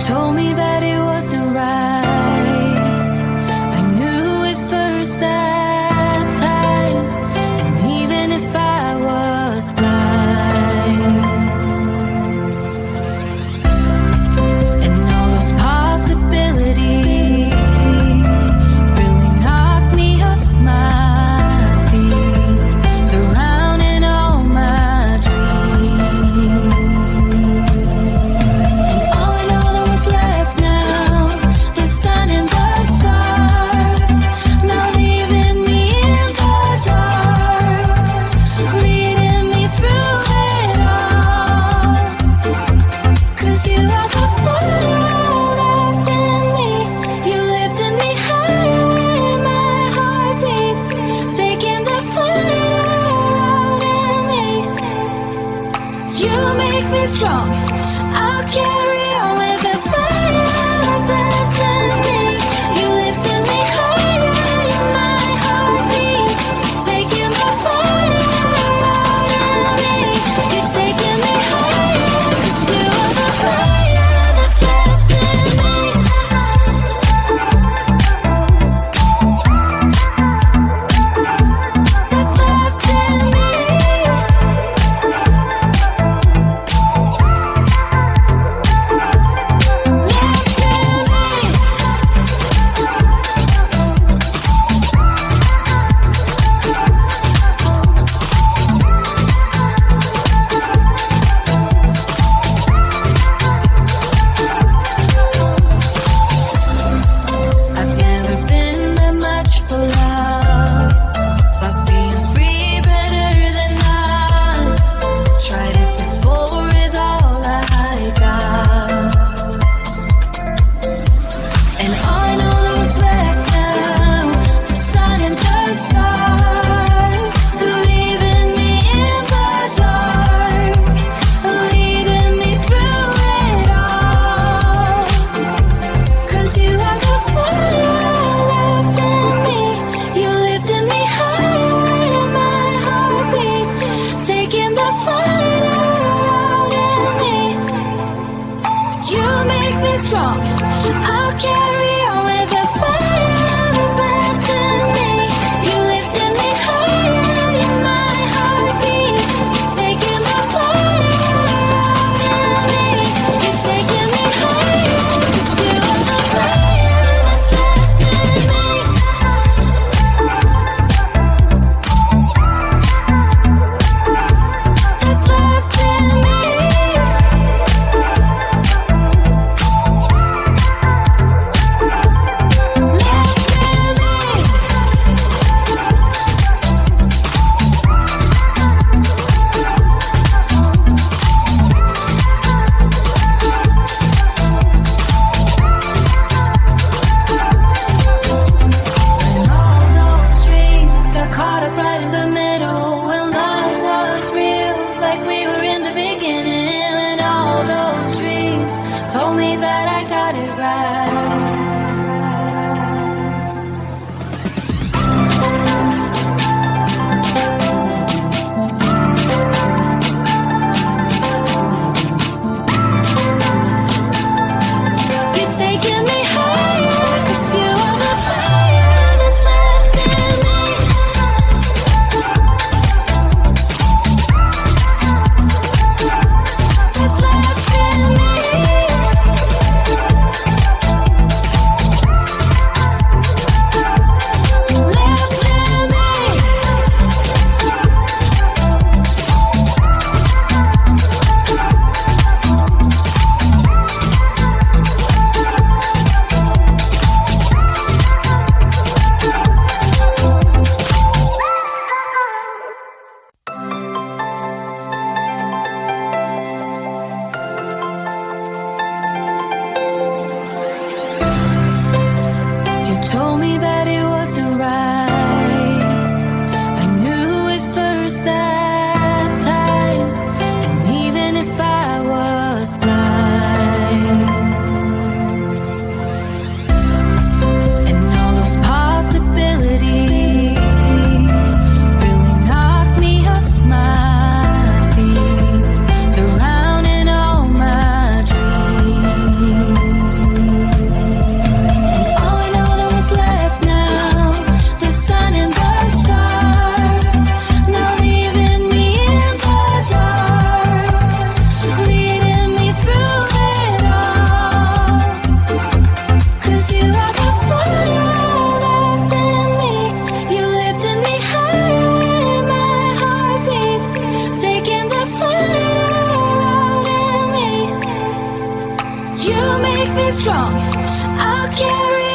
told me that it wasn't right. I knew it first that time, and even if I was blind, and all those possibilities really knocked me off my feet, surrounding all my dreams. All I know that was left now, the sun and the stars, now leaving me in the dark, leading me through it all. 'Cause you are the fire left in me, you lifted me higher in my heartbeat, taking the fire out in me. You make me strong, I'll carry on with the fire that's left in me. You lifted me higher in my heartbeat, taking the fire out in me. You're taking me higher, 'cause you are the fire that's left in me. That's left in me. I've never been that much for love, but being free better than none. Tried it before with all I got, and all I know that was left now, the sun and the stars, leaving me in the dark, leading me through it all. 'Cause you are the fire left in me, you lifted me higher in my heartbeat, taking the fire out in me. You make me strong, I'll carry on with the fire that's left in me. You lifted me higher in my heartbeat, taking the fire out in me. You're taking me higher, 'cause you are the fire that's left in me. That's left in me. And all those dreams got caught up right in the middle, when love was real, like we were in the beginning. And all those dreams told me that I got it right. You're taking me higher, 'cause you are the fire that's left in me. That's left in me. make me strong. I'll carry